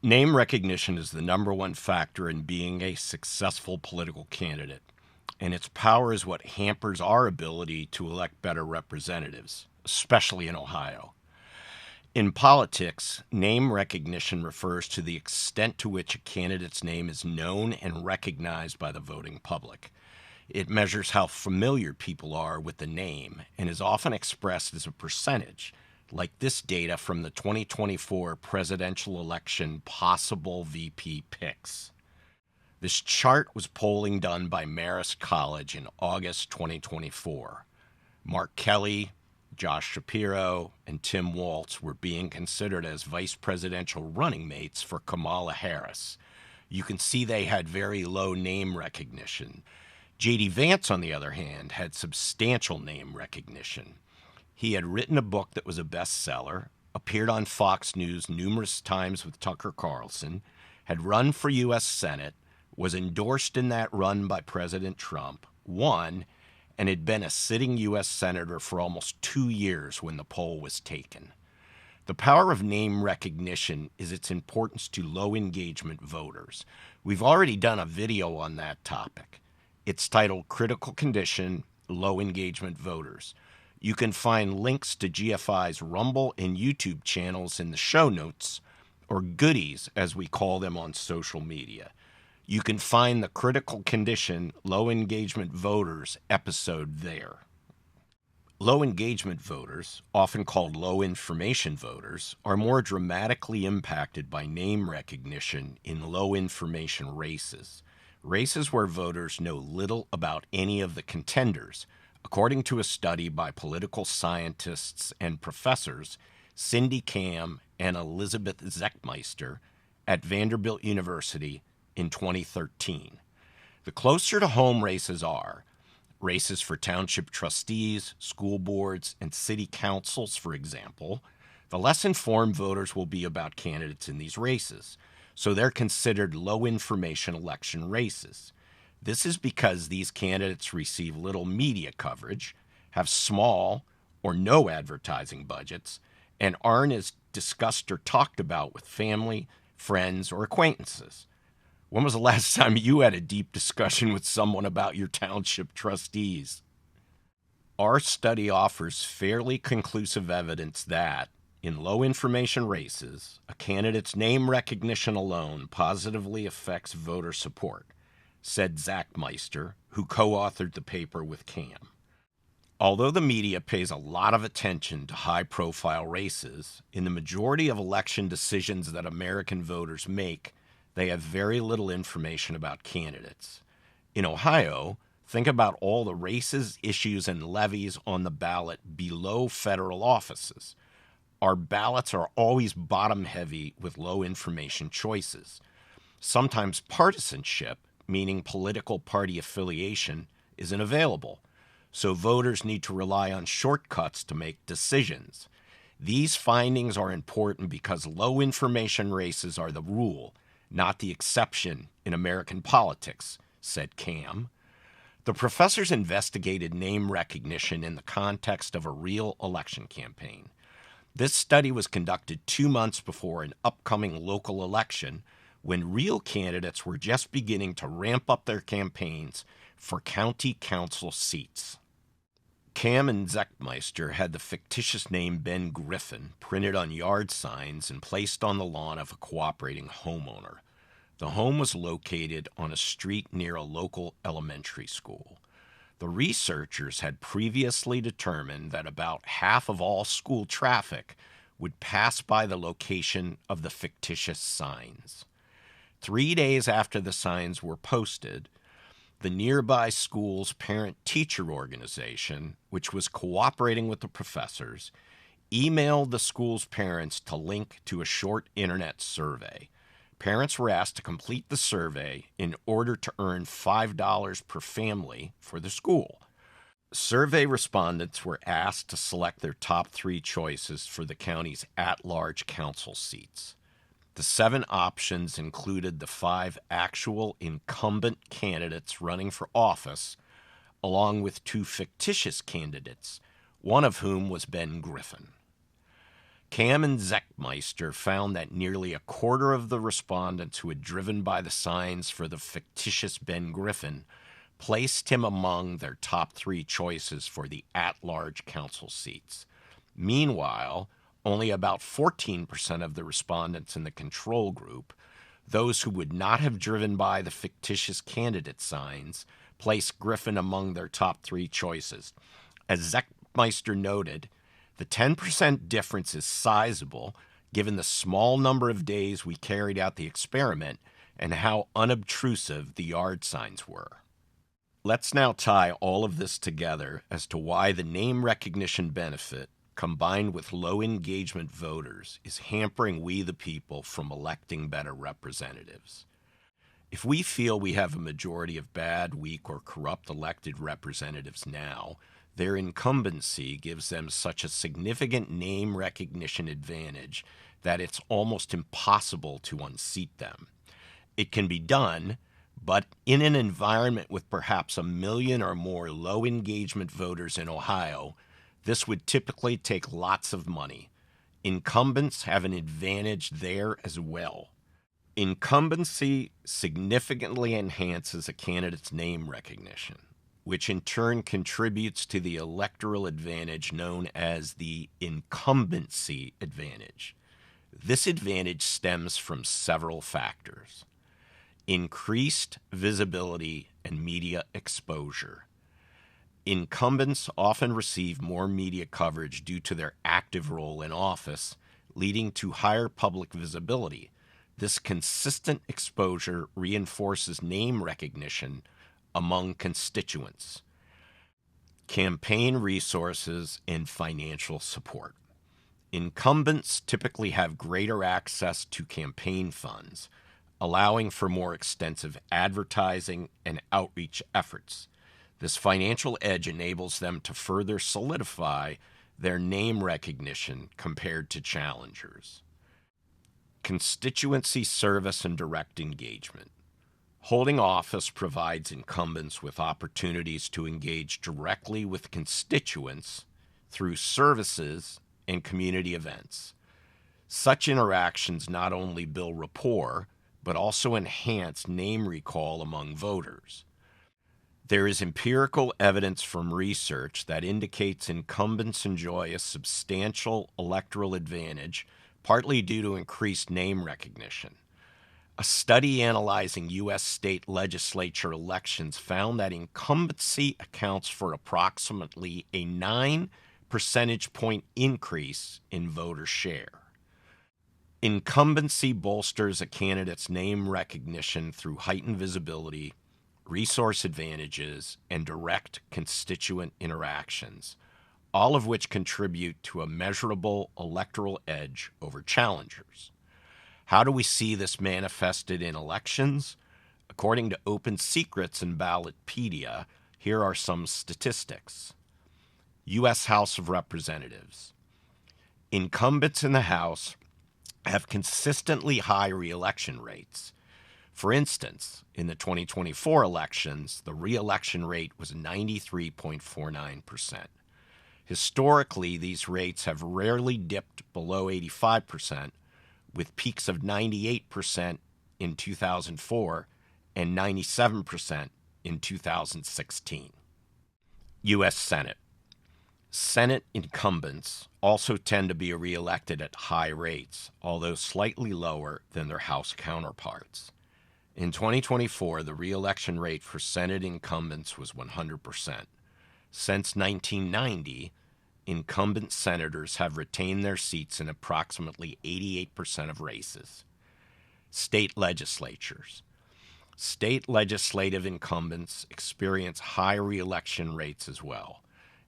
Name recognition is the number one factor in being a successful political candidate, and its power is what hampers our ability to elect better representatives, especially in Ohio. In politics, name recognition refers to the extent to which a candidate's name is known and recognized by the voting public. It measures how familiar people are with the name and is often expressed as a percentage, like this data from the 2024 presidential election possible VP picks. This chart was polling done by Marist College in August 2024. Mark Kelly, Josh Shapiro, and Tim Walz were being considered as vice presidential running mates for Kamala Harris. You can see they had very low name recognition. J.D. Vance, on the other hand, had substantial name recognition. He had written a book that was a bestseller, appeared on Fox News numerous times with Tucker Carlson, had run for U.S. Senate, was endorsed in that run by President Trump, won, and had been a sitting U.S. Senator for almost 2 years when the poll was taken. The power of name recognition is its importance to low engagement voters. We've already done a video on that topic. It's titled Critical Condition, Low Engagement Voters. You can find links to GFI's Rumble and YouTube channels in the show notes, or goodies as we call them on social media. You can find the Critical Condition, Low Engagement Voters episode there. Low engagement voters, often called low information voters, are more dramatically impacted by name recognition in low information races. Races where voters know little about any of the contenders, according to a study by political scientists and professors Cindy Kam and Elizabeth Zechmeister at Vanderbilt University in 2013. The closer to home races are, races for township trustees, school boards, and city councils, for example, the less informed voters will be about candidates in these races, so they're considered low-information election races. This is because these candidates receive little media coverage, have small or no advertising budgets, and aren't as discussed or talked about with family, friends, or acquaintances. When was the last time you had a deep discussion with someone about your township trustees? Our study offers fairly conclusive evidence that, in low information races, a candidate's name recognition alone positively affects voter support, said Zachmeister, who co-authored the paper with Kam. Although the media pays a lot of attention to high-profile races, in the majority of election decisions that American voters make, they have very little information about candidates. In Ohio, think about all the races, issues, and levies on the ballot below federal offices. Our ballots are always bottom-heavy with low information choices. Sometimes partisanship, meaning political party affiliation, isn't available, so voters need to rely on shortcuts to make decisions. These findings are important because low information races are the rule, not the exception in American politics, said Kam. The professors investigated name recognition in the context of a real election campaign. This study was conducted 2 months before an upcoming local election when real candidates were just beginning to ramp up their campaigns for county council seats. Kam and Zechmeister had the fictitious name Ben Griffin printed on yard signs and placed on the lawn of a cooperating homeowner. The home was located on a street near a local elementary school. The researchers had previously determined that about half of all school traffic would pass by the location of the fictitious signs. 3 days after the signs were posted, the nearby school's parent-teacher organization, which was cooperating with the professors, emailed the school's parents to link to a short internet survey. Parents were asked to complete the survey in order to earn $5 per family for the school. Survey respondents were asked to select their top 3 choices for the county's at-large council seats. The 7 options included the 5 actual incumbent candidates running for office, along with 2 fictitious candidates, one of whom was Ben Griffin. Cam and Zeckmeister found that nearly a quarter of the respondents who had driven by the signs for the fictitious Ben Griffin placed him among their top 3 choices for the at-large council seats. Meanwhile, only about 14% of the respondents in the control group, those who would not have driven by the fictitious candidate signs, placed Griffin among their top 3 choices. As Zeckmeister noted, the 10% difference is sizable given the small number of days we carried out the experiment and how unobtrusive the yard signs were. Let's now tie all of this together as to why the name recognition benefit, combined with low engagement voters, is hampering we the people from electing better representatives. If we feel we have a majority of bad, weak, or corrupt elected representatives now, their incumbency gives them such a significant name recognition advantage that it's almost impossible to unseat them. It can be done, but in an environment with perhaps 1 million or more low engagement voters in Ohio, this would typically take lots of money. Incumbents have an advantage there as well. Incumbency significantly enhances a candidate's name recognition, which in turn contributes to the electoral advantage known as the incumbency advantage. This advantage stems from several factors: increased visibility and media exposure. Incumbents often receive more media coverage due to their active role in office, leading to higher public visibility. This consistent exposure reinforces name recognition among constituents. Campaign resources and financial support. Incumbents typically have greater access to campaign funds, allowing for more extensive advertising and outreach efforts. This financial edge enables them to further solidify their name recognition compared to challengers. Constituency service and direct engagement. Holding office provides incumbents with opportunities to engage directly with constituents through services and community events. Such interactions not only build rapport, but also enhance name recall among voters. There is empirical evidence from research that indicates incumbents enjoy a substantial electoral advantage, partly due to increased name recognition. A study analyzing U.S. state legislature elections found that incumbency accounts for approximately a 9 percentage point increase in voter share. Incumbency bolsters a candidate's name recognition through heightened visibility, resource advantages, and direct constituent interactions, all of which contribute to a measurable electoral edge over challengers. How do we see this manifested in elections? According to Open Secrets and Ballotpedia, here are some statistics. U.S. House of Representatives. Incumbents in the House have consistently high re-election rates. For instance, in the 2024 elections, the re-election rate was 93.49%. Historically, these rates have rarely dipped below 85%, with peaks of 98% in 2004 and 97% in 2016. U.S. Senate. Senate incumbents also tend to be reelected at high rates, although slightly lower than their House counterparts. In 2024, the reelection rate for Senate incumbents was 100%. Since 1990, incumbent senators have retained their seats in approximately 88% of races. State legislatures. State legislative incumbents experience high reelection rates as well.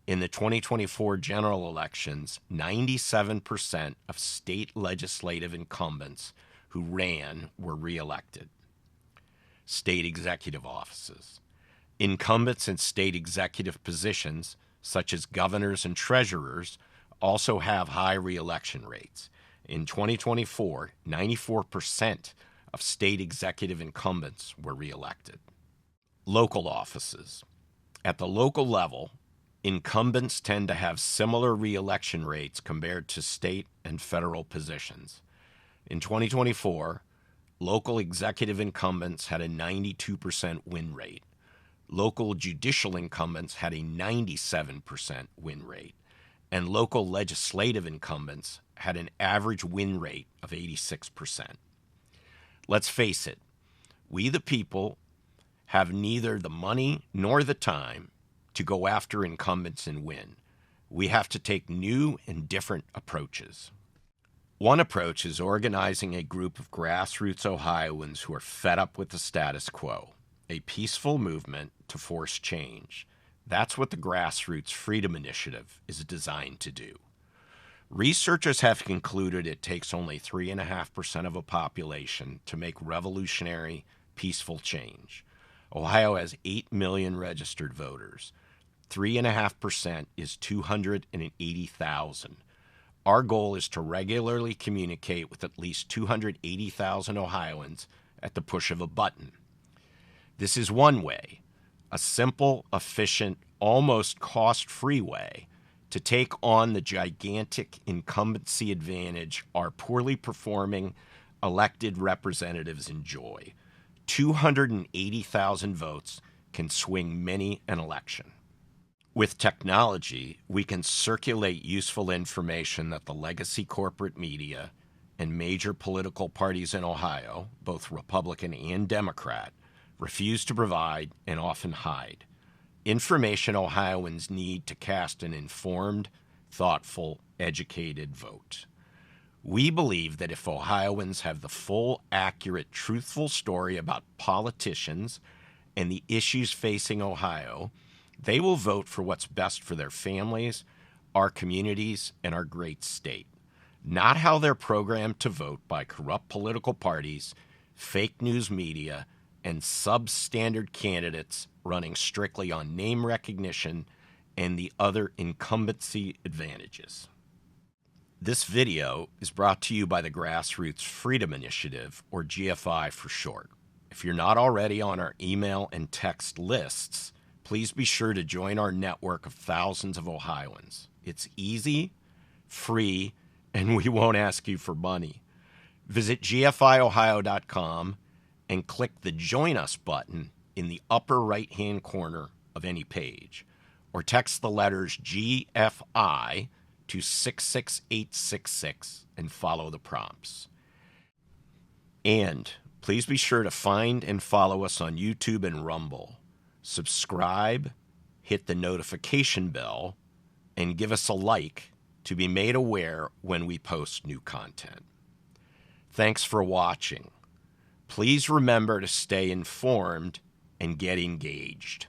In the 2024 general elections, 97% of state legislative incumbents who ran were reelected. State executive offices. Incumbents in state executive positions, such as governors and treasurers, also have high reelection rates. In 2024, 94% of state executive incumbents were reelected. Local offices. At the local level, incumbents tend to have similar re-election rates compared to state and federal positions. In 2024, local executive incumbents had a 92% win rate. Local judicial incumbents had a 97% win rate. And local legislative incumbents had an average win rate of 86%. Let's face it, we the people have neither the money nor the time to go after incumbents and win. We have to take new and different approaches. One approach is organizing a group of grassroots Ohioans who are fed up with the status quo, a peaceful movement to force change. That's what the Grassroots Freedom Initiative is designed to do. Researchers have concluded it takes only 3.5% of a population to make revolutionary, peaceful change. Ohio has 8 million registered voters. 3.5% is 280,000. Our goal is to regularly communicate with at least 280,000 Ohioans at the push of a button. This is one way, a simple, efficient, almost cost-free way to take on the gigantic incumbency advantage our poorly performing elected representatives enjoy. 280,000 votes can swing many an election. With technology, we can circulate useful information that the legacy corporate media and major political parties in Ohio, both Republican and Democrat, refuse to provide and often hide. Information Ohioans need to cast an informed, thoughtful, educated vote. We believe that if Ohioans have the full, accurate, truthful story about politicians and the issues facing Ohio, they will vote for what's best for their families, our communities, and our great state. Not how they're programmed to vote by corrupt political parties, fake news media, and substandard candidates running strictly on name recognition and the other incumbency advantages. This video is brought to you by the Grassroots Freedom Initiative, or GFI for short. If you're not already on our email and text lists, please be sure to join our network of thousands of Ohioans. It's easy, free, and we won't ask you for money. Visit gfiohio.com and click the Join Us button in the upper right-hand corner of any page, or text the letters GFI to 66866 and follow the prompts. And please be sure to find and follow us on YouTube and Rumble. Subscribe, hit the notification bell, and give us a like to be made aware when we post new content. Thanks for watching. Please remember to stay informed and get engaged.